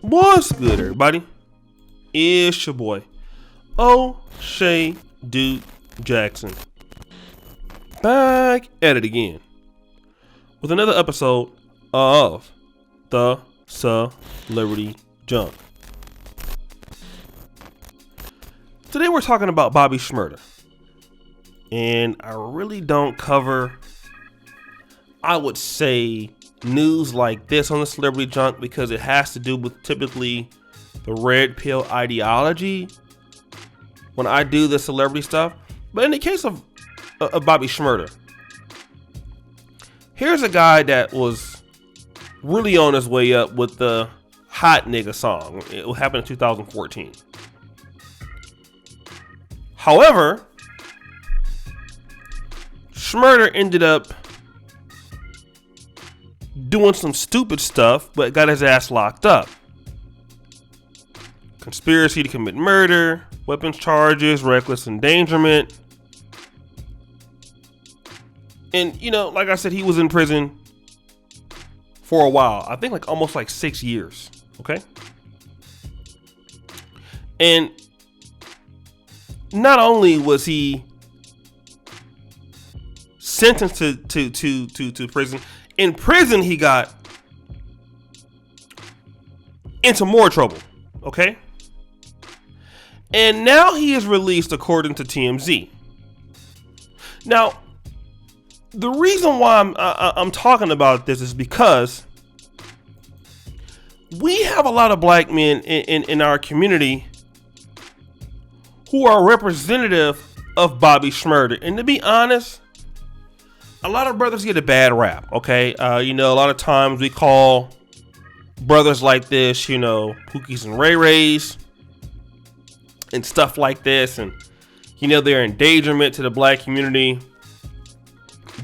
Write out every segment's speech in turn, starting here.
What's good, everybody? It's your boy, O'Shea Duke Jackson. Back at it again with another episode of the Celebrity Junk. Today we're talking about Bobby Shmurda. And I really don't cover, I would say, news like this on the Celebrity Junk because it has to do with typically the red pill ideology when I do the celebrity stuff. But in the case of Bobby Shmurda, here's a guy that was really on his way up with the Hot Nigga song. It happened in 2014. However, Shmurda ended up doing some stupid stuff, but got his ass locked up. Conspiracy to commit murder, weapons charges, reckless endangerment. And, you know, like I said, he was in prison for a while. I think almost 6 years. Okay? And not only was he sentenced to prison, in prison he got into more trouble. Okay? And now he is released according to TMZ. Now, the reason why I'm talking about this is because we have a lot of black men in our community who are representative of Bobby Shmurda. And to be honest, a lot of brothers get a bad rap, okay? A lot of times we call brothers like this, Pookies and Ray Rays and stuff like this. And, they're endangerment to the black community.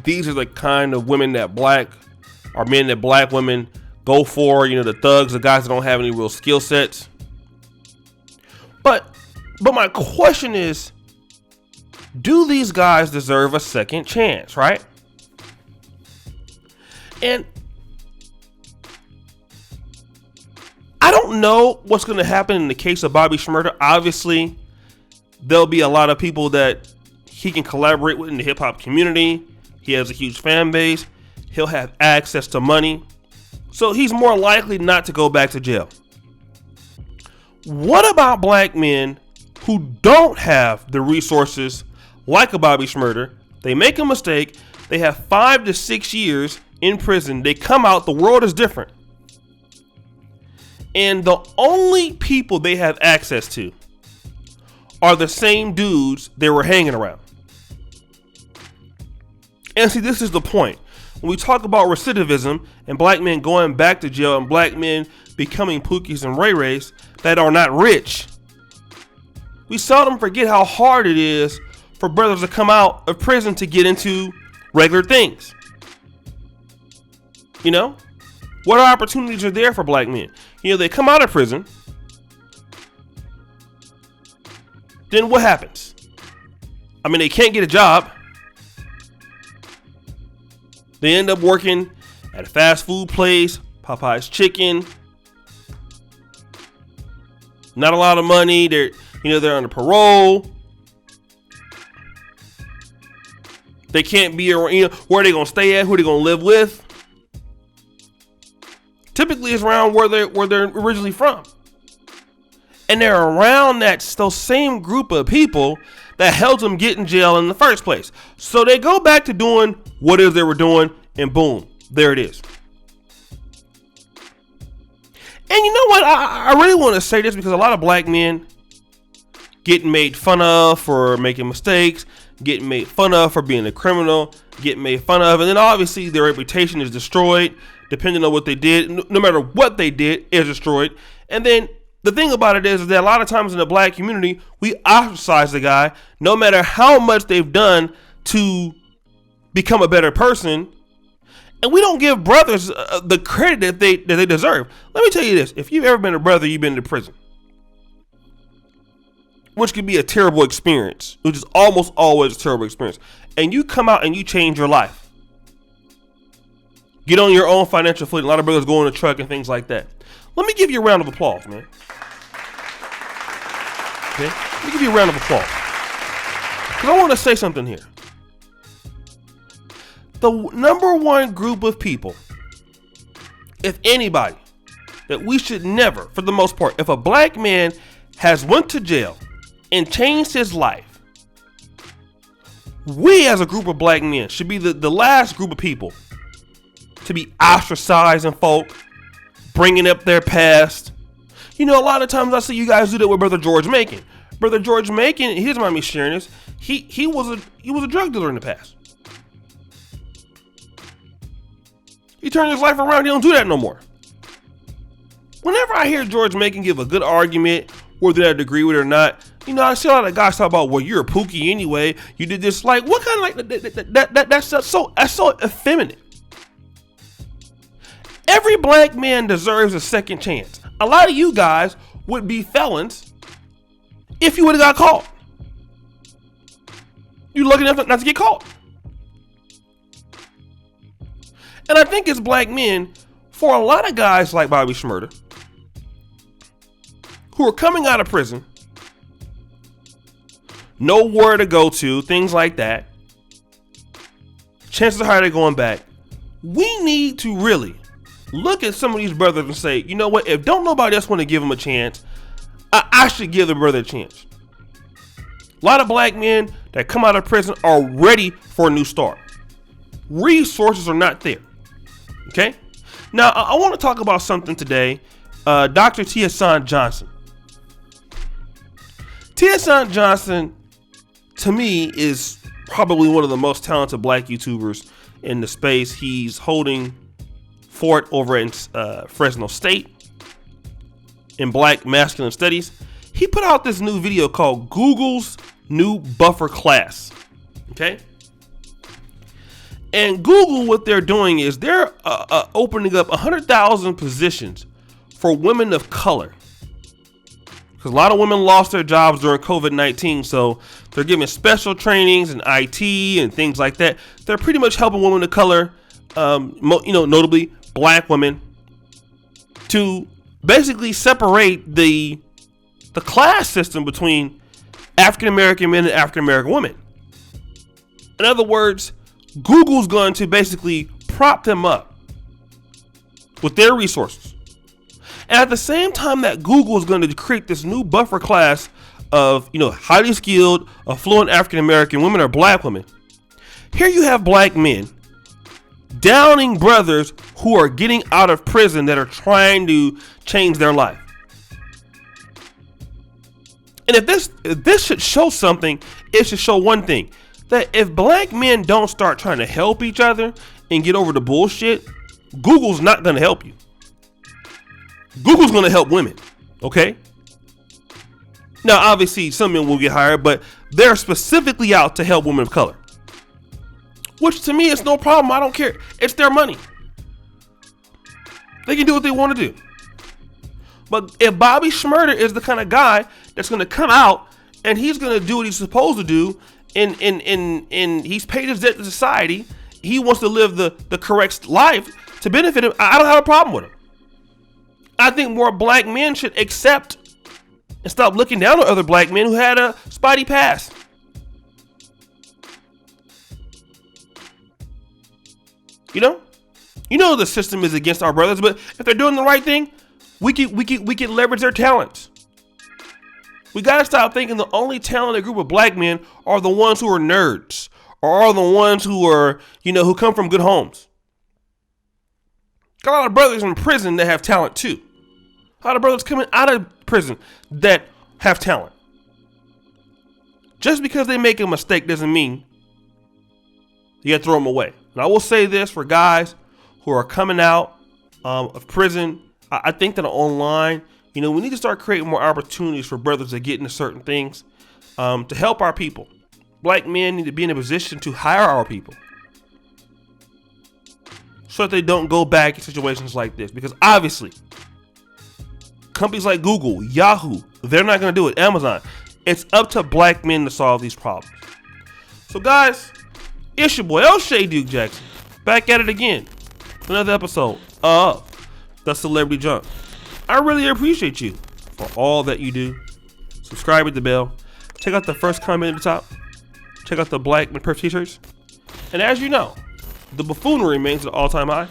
These are the kind of women that black women go for, the thugs, the guys that don't have any real skill sets. But my question is, do these guys deserve a second chance, right? And I don't know what's going to happen in the case of Bobby Shmurda. Obviously, there'll be a lot of people that he can collaborate with in the hip hop community. He has a huge fan base. He'll have access to money. So he's more likely not to go back to jail. What about black men who don't have the resources like a Bobby Shmurda? They make a mistake. They have 5 to 6 years in prison. They come out. The world is different. And the only people they have access to are the same dudes they were hanging around. And see, this is the point. When we talk about recidivism and black men going back to jail and black men becoming Pookies and Ray Rays that are not rich, we seldom forget how hard it is for brothers to come out of prison to get into regular things. What opportunities are there for black men? They come out of prison. Then what happens? They can't get a job. They end up working at a fast food place, Popeye's Chicken. Not a lot of money. They're under parole. They can't be around, where they gonna stay at, who they gonna live with. Typically, it's around where they're originally from, and they're around those same group of people that helped them get in jail in the first place. So they go back to doing what it is they were doing, and boom, there it is. And you know what? I really want to say this because a lot of black men getting made fun of for making mistakes, getting made fun of for being a criminal, getting made fun of, and then obviously their reputation is destroyed depending on what they did. No matter what they did, is destroyed. And then the thing about it is that a lot of times in the black community, we ostracize the guy no matter how much they've done to become a better person. And we don't give brothers the credit that they deserve. Let me tell you this. If you've ever been a brother, you've been to prison. Which could be a terrible experience. Which is almost always a terrible experience. And you come out and you change your life. Get on your own financial footing. A lot of brothers go in a truck and things like that. Let me give you a round of applause, man. Okay? Let me give you a round of applause. Because I want to say something here. The number one group of people, if anybody, that we should never, for the most part, if a black man has went to jail and changed his life, we as a group of black men should be the last group of people to be ostracizing folk, bringing up their past. You know, a lot of times I see you guys do that with Brother George Macon. Brother George Macon, he doesn't mind me sharing this. He was a drug dealer in the past. He turned his life around. He don't do that no more. Whenever I hear George Macon give a good argument, whether I agree with it or not, you know, I see a lot of guys talk about, well, you're a pookie anyway. You did this. Like, what kind of like that's so effeminate. Every black man deserves a second chance. A lot of you guys would be felons if you would have got caught. You're lucky enough not to get caught. And I think as black men, for a lot of guys like Bobby Shmurda, who are coming out of prison, nowhere to go to, things like that, chances are high they're going back. We need to really look at some of these brothers and say, you know what, if don't nobody else want to give them a chance, I should give the brother a chance. A lot of black men that come out of prison are ready for a new start. Resources are not there. Okay? Now, I want to talk about something today. Dr. Tiasan Johnson. Tiasan Johnson, to me, is probably one of the most talented black YouTubers in the space. He's holding fort over in Fresno State in Black Masculine Studies. He put out this new video called Google's New Buffer Class. Okay? And Google, what they're doing is they're opening up 100,000 positions for women of color. Because a lot of women lost their jobs during COVID-19, so they're giving special trainings in IT and things like that. They're pretty much helping women of color, notably black women, to basically separate the class system between African American men and African American women. In other words, Google's going to basically prop them up with their resources. And at the same time that Google is going to create this new buffer class of, highly skilled, affluent African American women or black women, here you have black men downing brothers who are getting out of prison that are trying to change their life. And if this should show something, it should show one thing. That if black men don't start trying to help each other and get over the bullshit, Google's not going to help you. Google's going to help women, okay? Now, obviously, some men will get hired, but they're specifically out to help women of color. Which, to me, is no problem. I don't care. It's their money. They can do what they want to do. But if Bobby Shmurda is the kind of guy that's going to come out and he's going to do what he's supposed to do, and he's paid his debt to society, he wants to live the correct life to benefit him, I don't have a problem with him. I think more black men should accept and stop looking down on other black men who had a spotty past. You know the system is against our brothers, but if they're doing the right thing, we can leverage their talents. We gotta stop thinking the only talented group of black men are the ones who are nerds, or are the ones who are, who come from good homes. Got a lot of brothers in prison that have talent too. A lot of brothers coming out of prison that have talent. Just because they make a mistake doesn't mean you gotta throw them away. And I will say this for guys who are coming out of prison. I think that online, we need to start creating more opportunities for brothers to get into certain things to help our people. Black men need to be in a position to hire our people so that they don't go back in situations like this. Because obviously, companies like Google, Yahoo, they're not going to do it. Amazon. It's up to black men to solve these problems. So guys, it's your boy O'Shea Duke Jackson, back at it again. Another episode of The Celebrity Junk. I really appreciate you for all that you do. Subscribe with the bell. Check out the first comment at the top. Check out the Black McPerf t-shirts. And as you know, the buffoonery remains at an all-time high.